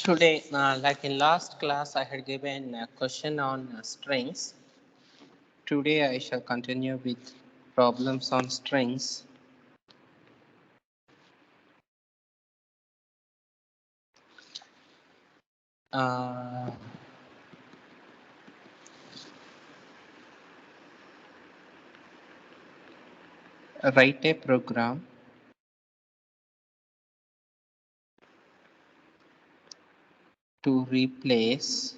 Today, like in last class, I had given a question on strings. Today, I shall continue with problems on strings. Uh, Write a program to replace,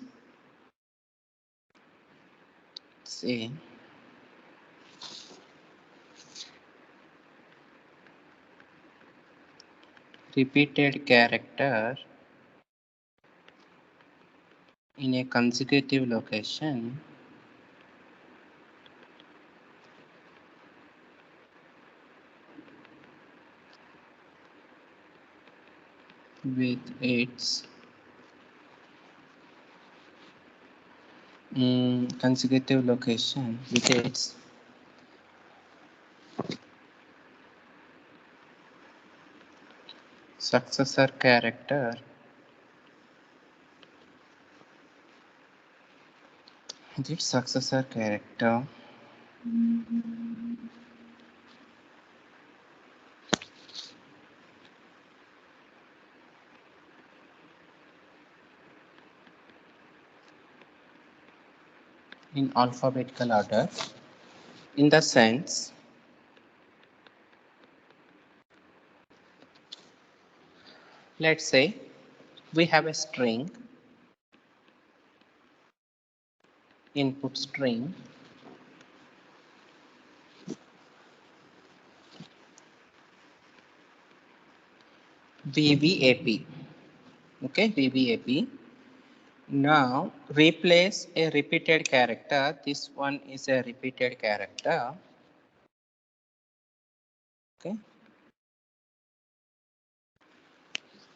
say, repeated character in a consecutive location with its consecutive location with its successor character in alphabetical order, in the sense let's say we have a string, input string, VBAP. Okay, VBAP. Now replace a repeated character. This one is a repeated character. Okay,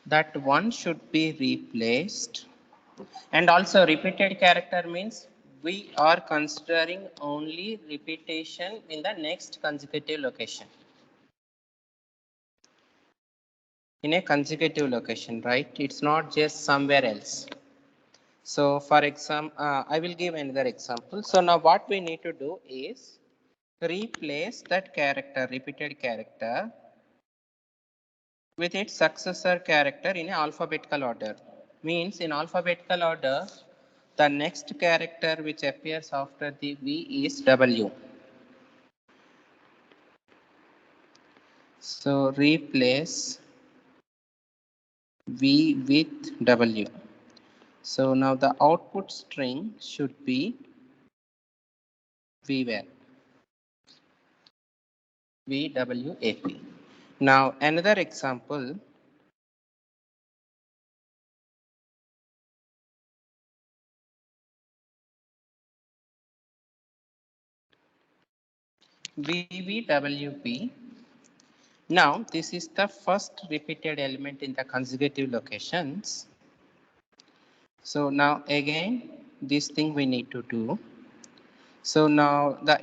that one should be replaced. And also repeated character means we are considering only repetition in the next consecutive location. In a consecutive location, right? It's not just somewhere else. So for example, I will give another example. So now what we need to do is replace that character, repeated character, with its successor character in alphabetical order. Means in alphabetical order, the next character which appears after the V is W. So replace V with W. So now the output string should be VWAP. VWAP. Now another example. VWP. Now this is the first repeated element in the consecutive locations. So now again this thing we need to do. So now the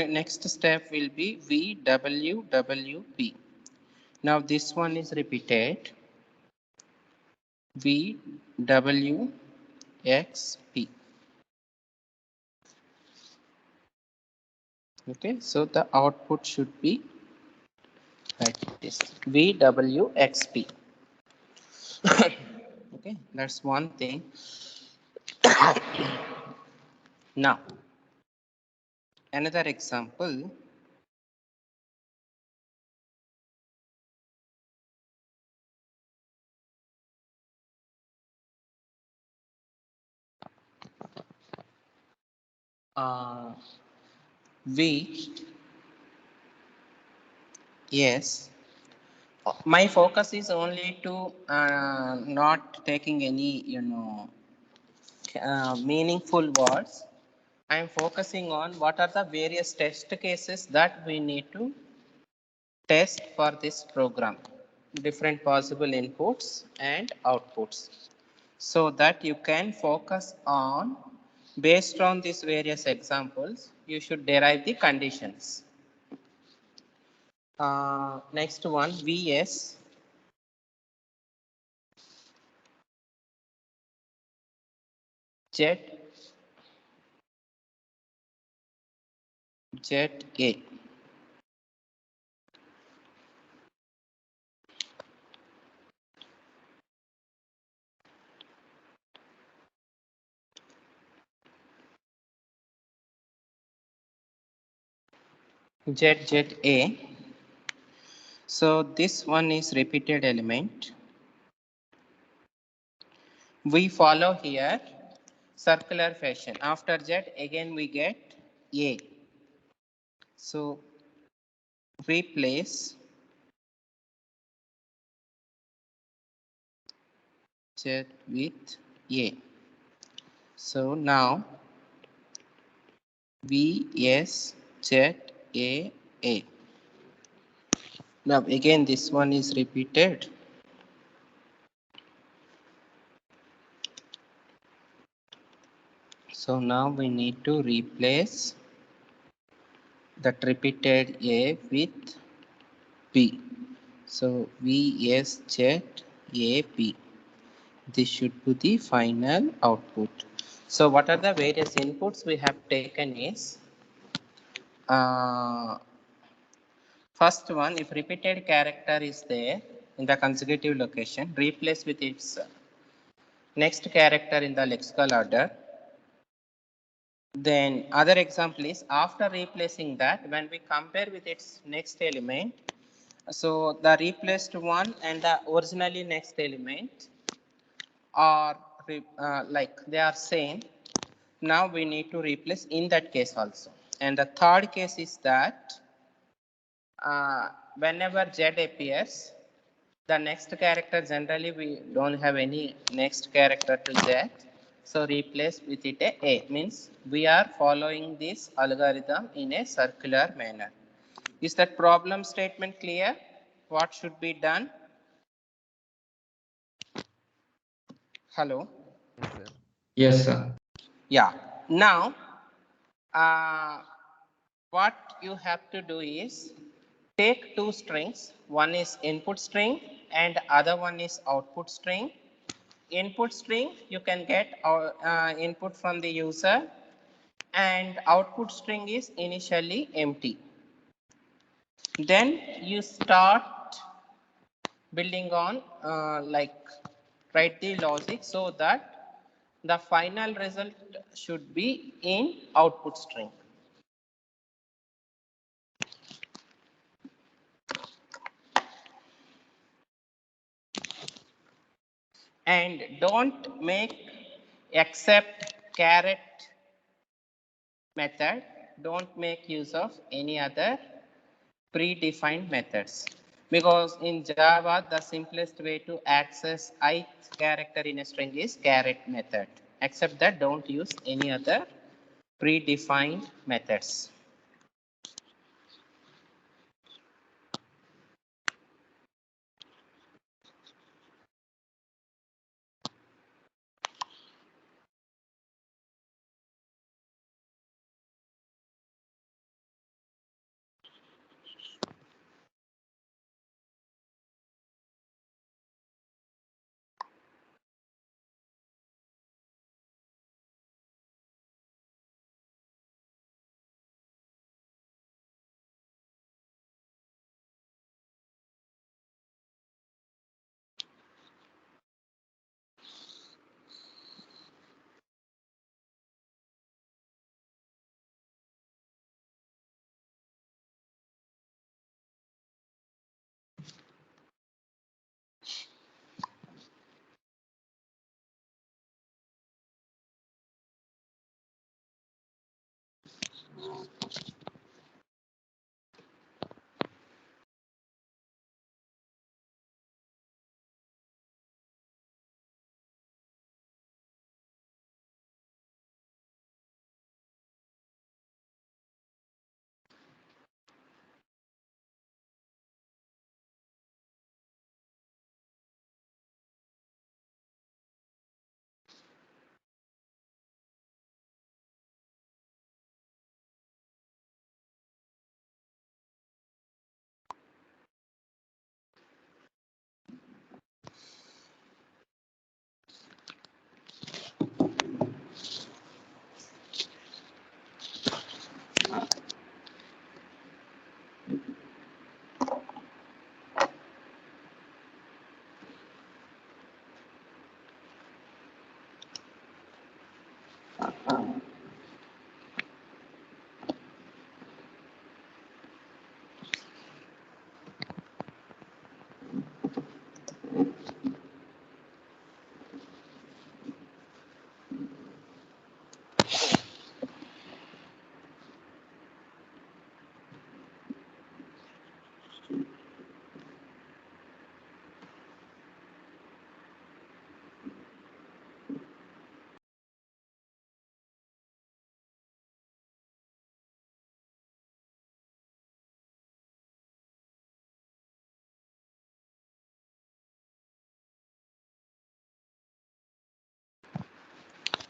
next step will be VWWP. Now this one is repeated VWXP. Okay, so the output should be like this VWXP. Okay, that's one thing. Now another example. V, yes, my focus is only to not taking any meaningful words. I am focusing on what are the various test cases that we need to test for this program, different possible inputs and outputs, so that you can focus on, based on these various examples, you should derive the conditions. Next one, VS. Z Z A. Z Z A. So this one is repeated element. We follow here circular fashion. After Z again we get A. So replace Z with A. So now V S Z A A. Now again this one is repeated. So now we need to replace that repeated A with B. So V S Z A B. This should be the final output. So what are the various inputs we have taken is first one, if repeated character is there in the consecutive location, replace with its next character in the lexical order. Then other example is after replacing that, when we compare with its next element, so the replaced one and the originally next element are like they are same. Now we need to replace in that case also. And the third case is that whenever Z appears, the next character generally we don't have any next character to Z. So replace with it a means we are following this algorithm in a circular manner. Is that problem statement clear? What should be done? Hello? Yes, sir. Yes, sir. Yeah. Now, uh, what you have to do is take two strings. One is input string and other one is output string. Input string, you can get input from the user, and output string is initially empty. Then you start building on like write the logic so that the final result should be in output string. And don't make except caret method, don't make use of any other predefined methods, because in Java the simplest way to access ith character in a string is caret method. Except that, don't use any other predefined methods.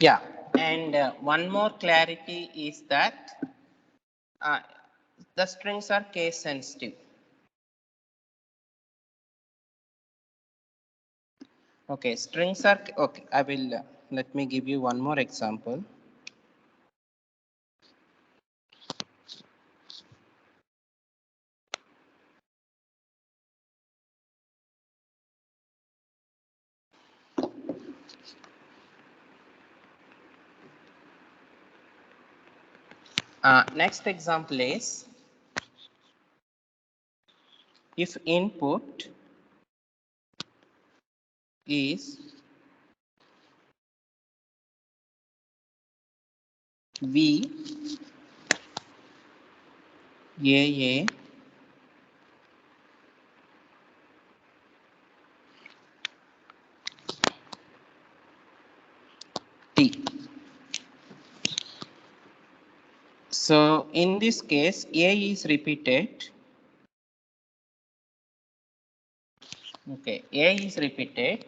Yeah, and one more clarity is that uh, the strings are case sensitive. Okay, strings are okay. I will let me give you one more example. Next example is if input is V A T. So in this case, A is repeated. Okay, A is repeated,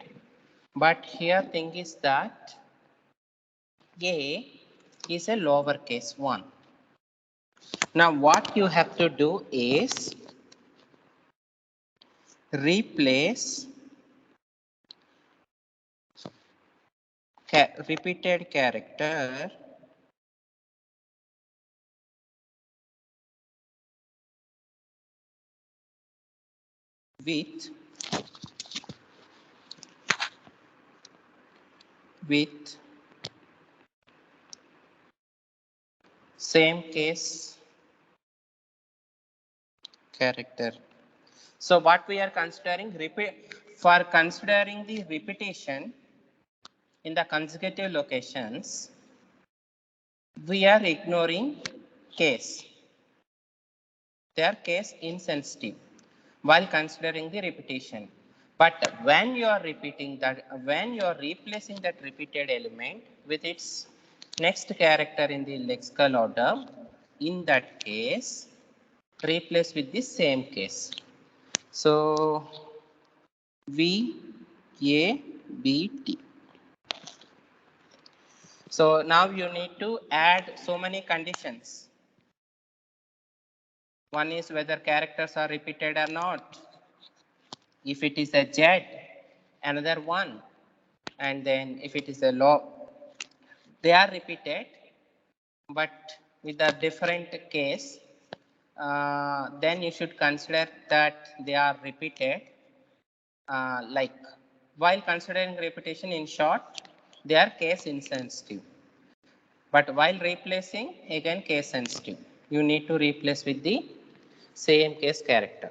but here thing is that A is a lowercase one. Now what you have to do is replace repeated character with with same case character. So what we are considering for considering the repetition in the consecutive locations, we are ignoring case. They are case insensitive while considering the repetition. But when you are repeating that, when you are replacing that repeated element with its next character in the lexical order, in that case, replace with the same case. So, V, A, B, T. So now you need to add so many conditions. One is whether characters are repeated or not. If it is a Z, another one. And then if it is a law, they are repeated, but with a different case. Then you should consider that they are repeated. Like while considering repetition, in short, they are case insensitive. But while replacing, again case sensitive. You need to replace with the same case character.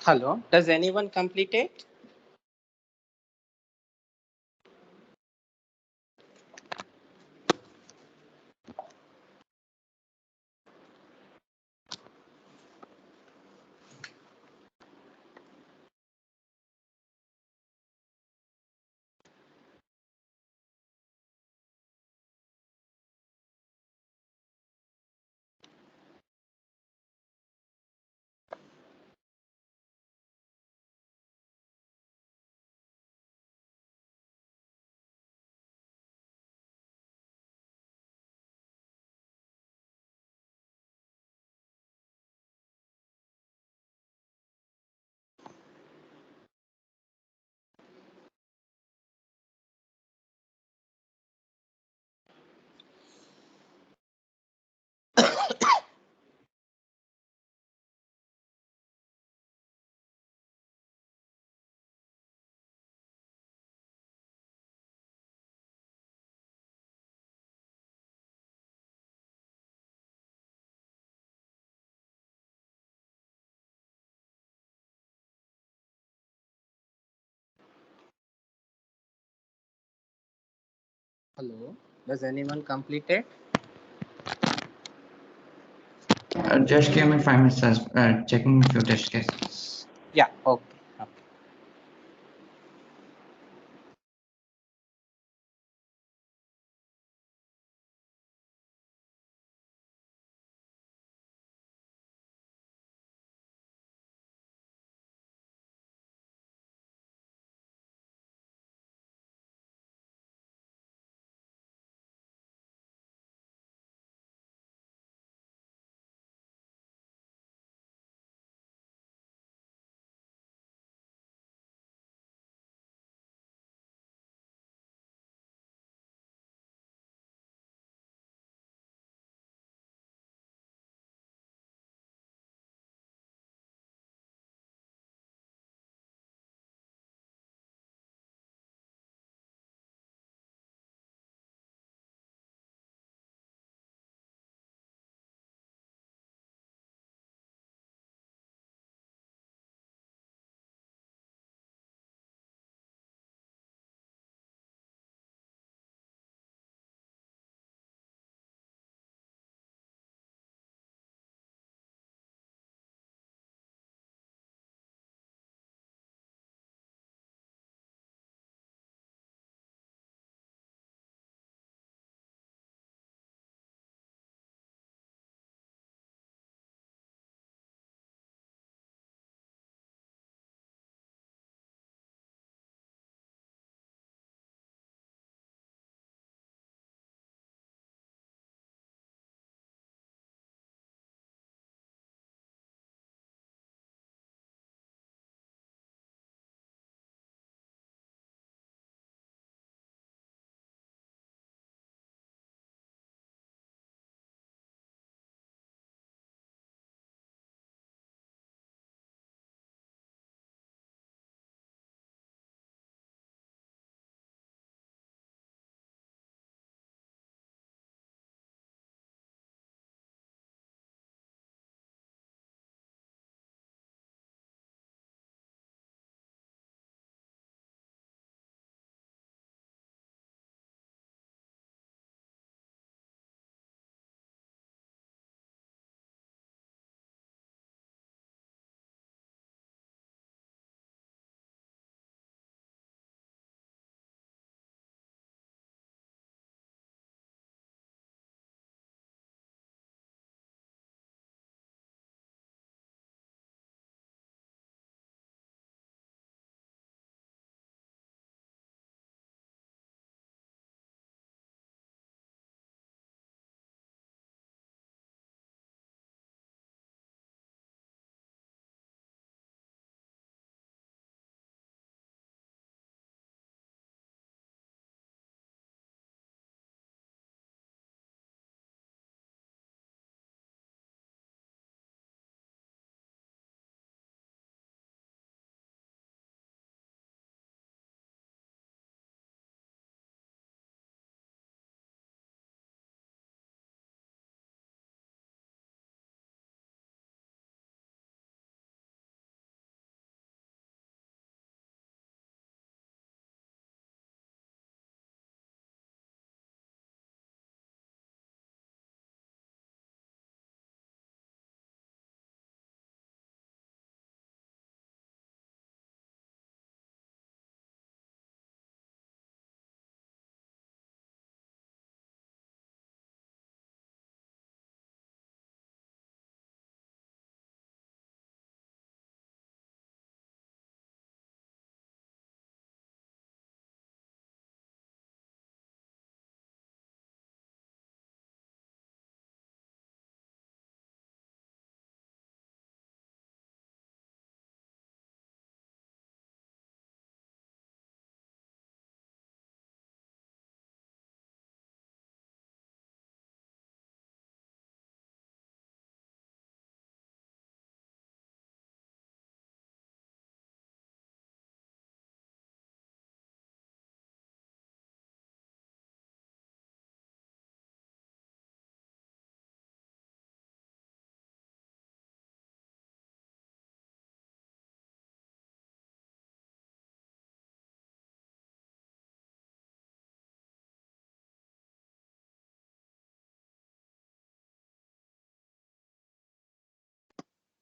Hello, does anyone complete it? Hello, does anyone complete it? Just give me 5 minutes. Checking few test cases. Yeah, okay. Okay.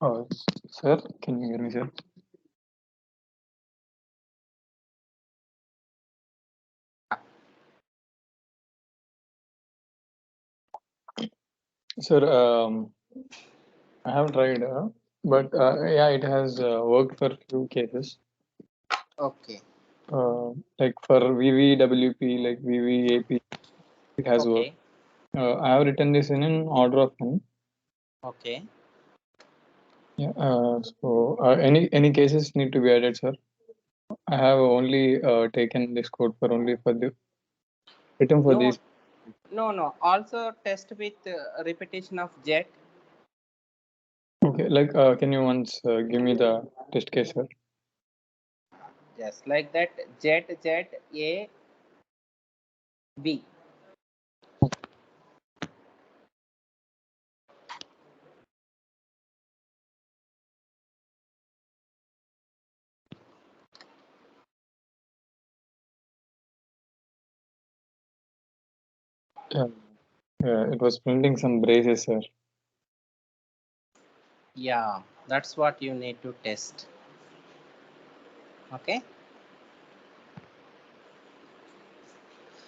Uh, Sir, can you hear me, sir? Yeah. Sir, I have tried, but yeah, it has worked for few cases. Okay. Like for VVWP, like VVAP, it has worked. Okay. I have written this in an order of n. Okay. Yeah. So any cases need to be added, sir. I have only taken this code for only for the written for No, these. no. Also test with repetition of jet. Okay. Like, can you once give me the test case, sir? Just like that. Jet A B. Yeah. Yeah. It was printing some braces, sir. Yeah, that's what you need to test. Okay.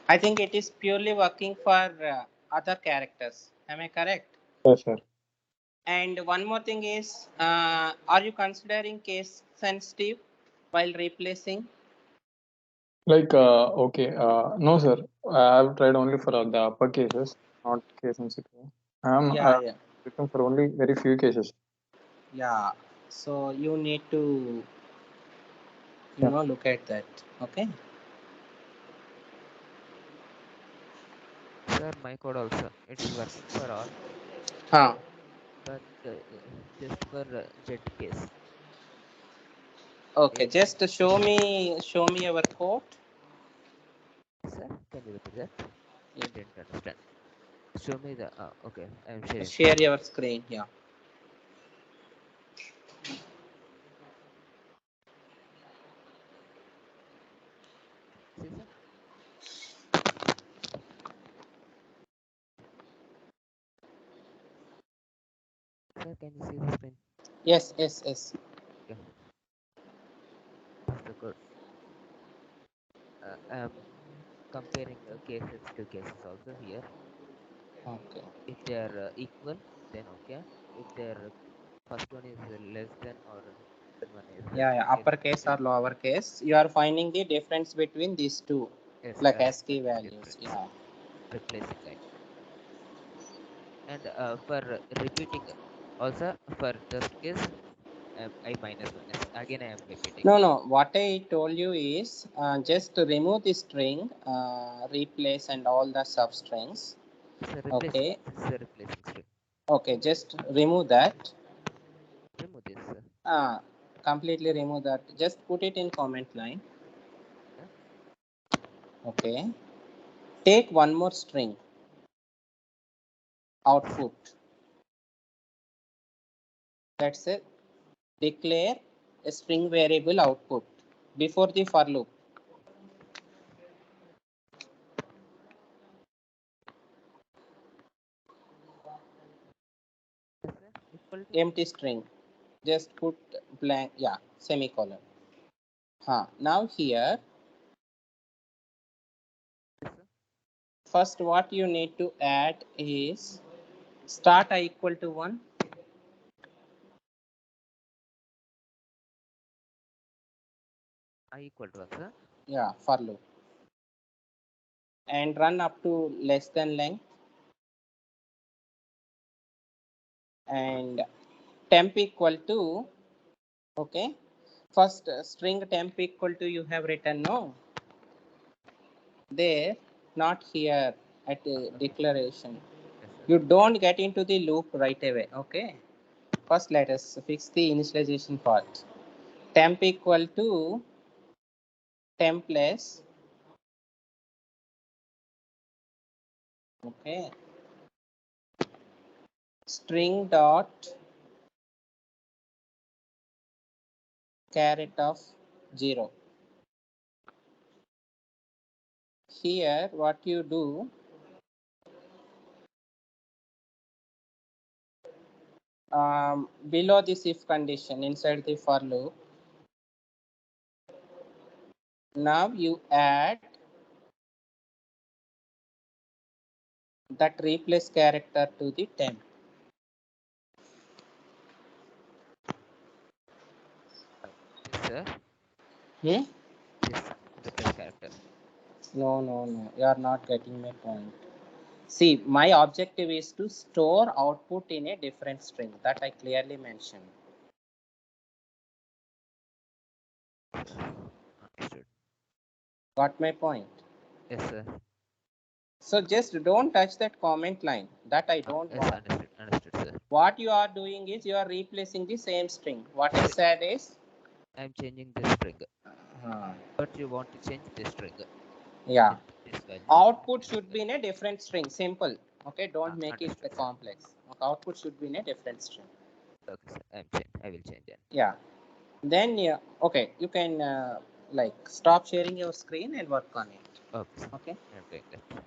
I think it is purely working for other characters. Am I correct? Yes, sir. And one more thing is, are you considering case sensitive while replacing? Like, okay, no, sir. I have tried only for the upper cases, not case sensitive. I am Yeah, yeah, looking for only very few cases. yeah. So you need to, Yeah, look at that. Okay. Sir, my code also. It is working for all, Huh. but just for jet case. Okay. It, Just show me your code. sir, can you repeat that? I didn't understand. Show me the. Okay, I am sharing Share screen. your screen. Yeah. See, sir. Sir, can you see the screen? Yes, yes, yes. Okay, this is the code. I am comparing cases to cases also here. Okay. If they are equal, then okay. If their first one is less than or second one is Yeah, yeah. case Uppercase sensitive, or lowercase. You are finding the difference between these two, yes, like I am ASCII finding values. difference. Yeah. Replacing like, and for repeating also for test case I minus minus again I am repeating. No, no. What I told you is just remove the string, replace and all the substrings. It's a replacing, Okay. this is a replacing string. Okay. Just remove that. Remove this. Uh, Completely remove that. Just put it in comment line. Yeah. Okay. Take one more string output. That's it. Declare a string variable output before the for loop. Yes, equal to Empty string. Just put blank. Yeah. Semicolon. Now here, this first what you need to add is start I equal to 1. I equal to 1, sir. Yeah, for loop. And run up to less than length and temp equal to, okay. First string temp equal to you have written, no? There, not here at Okay. declaration. Yes, sir. You don't get into the loop right away, okay? First let us fix the initialization part. Temp equal to temp less, okay, string dot caret of 0. Here what you do, below this if condition inside the for loop. Now you add that replace character to the temp. Yes, sir. Hmm? Yes, replace character. No. You are not getting my point. See, my objective is to store output in a different string that I clearly mentioned. Understood. Got my point? Yes, sir. So just don't touch that comment line. That I don't Yes, want. understood, sir. What you are doing is you are replacing the same string. What I said is, I'm changing the string, but you want to change the string. yeah, This value. output should be in a different string. Simple. Okay, don't make it Understood, sir. complex. Okay, output should be in a different string. Okay, sir. I will change that. Yeah. Then yeah. Okay, you can like stop sharing your screen and work on it. Okay, sir. Okay. I'm doing that.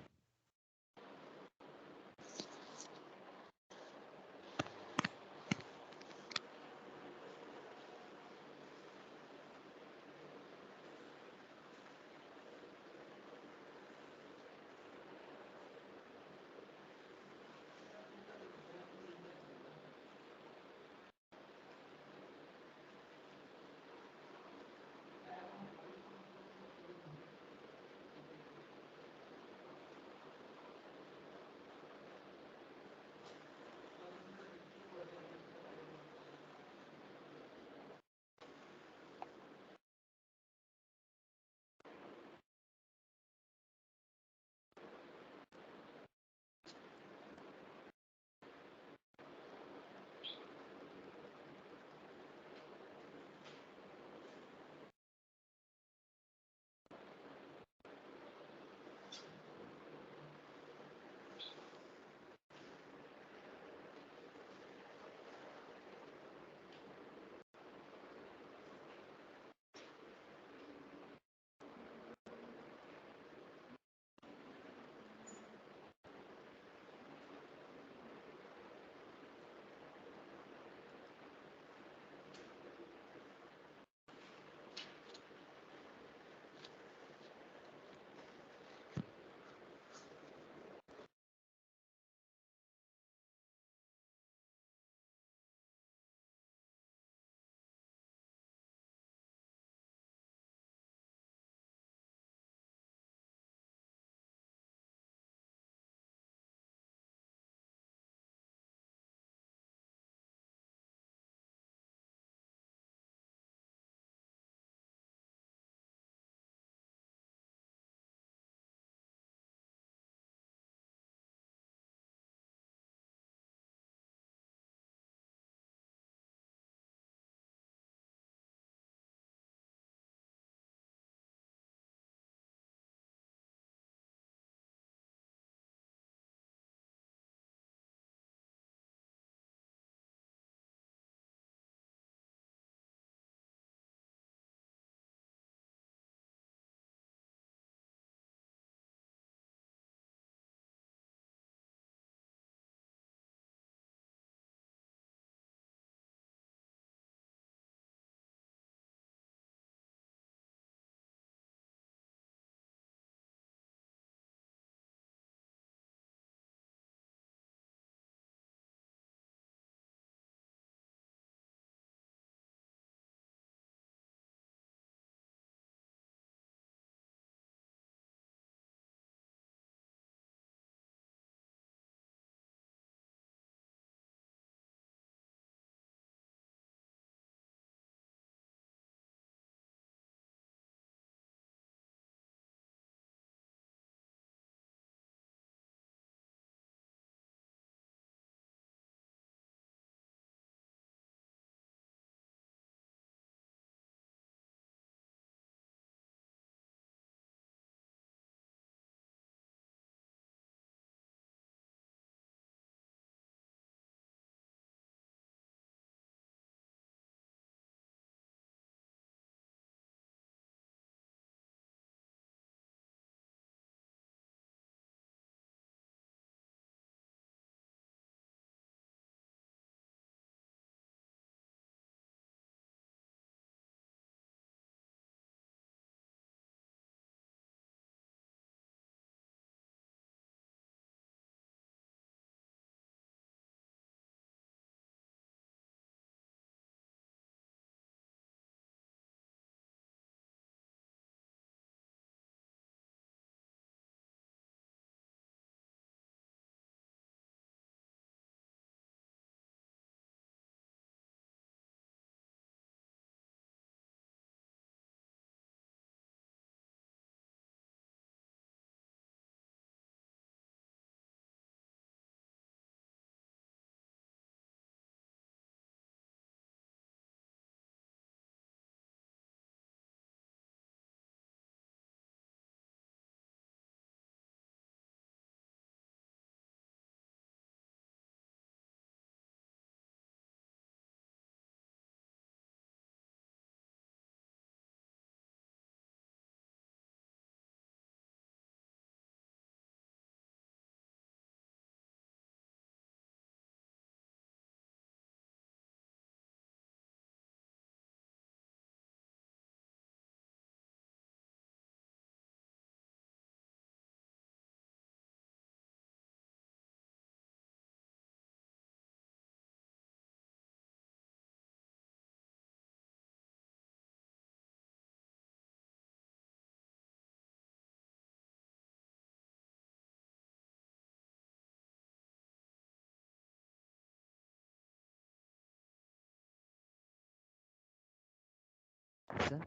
sir.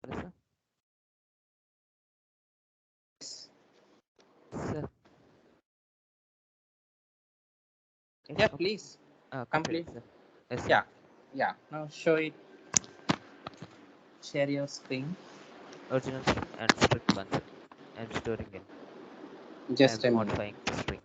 Yes, sir. Sir. Yes, Yeah, okay. please Complete, complete. sir. Yes, sir. Yeah, yeah. Now show it. Share your screen. Original string and strict one, sir. I'm storing in. Just I'm a minute. modifying the string.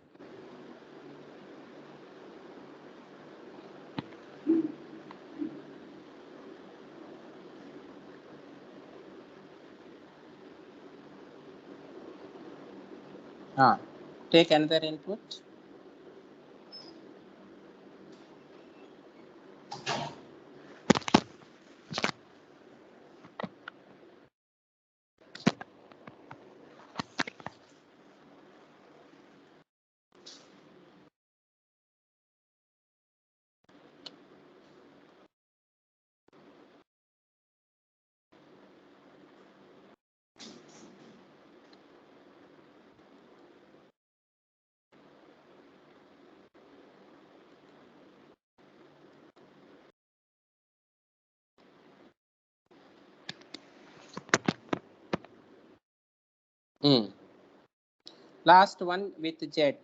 Take another input. Mm. Last one with Z.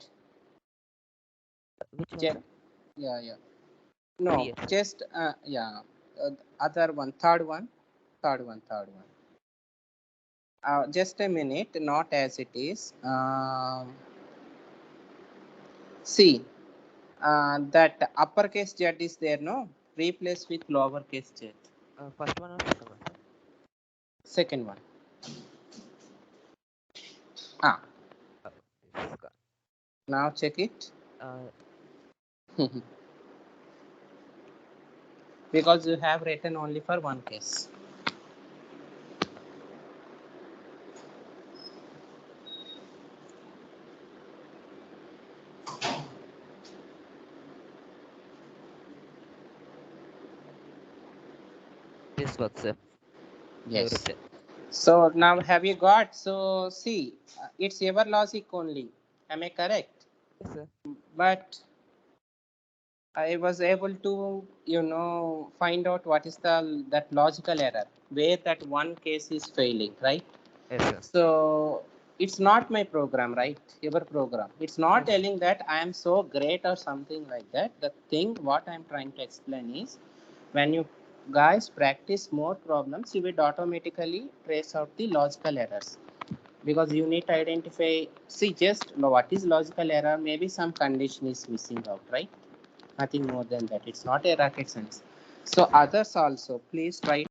Which one, Z. sir? Yeah, yeah. No, 3x, sir. just yeah. Other one, third one. Just a minute, not as it is. See, that uppercase Z is there, no? Replace with lowercase Z. First one or second one, sir? Second one. Ah, Oh, this is gone. now check it. Uh, Because you have written only for one case. this works, sir. Yes. Everything. So now have you got? So see, it's ever logic only. Am I correct? Yes, sir. But I was able to, find out what is that logical error where that one case is failing, right? Yes, sir. So it's not my program, right? Your program. It's not Yes. telling that I am so great or something like that. The thing what I'm trying to explain is when you guys practice more problems, you will automatically trace out the logical errors because you need to identify. See, just what is logical error? Maybe some condition is missing out, right? Nothing more than that. It's not a rocket science. So others also, please try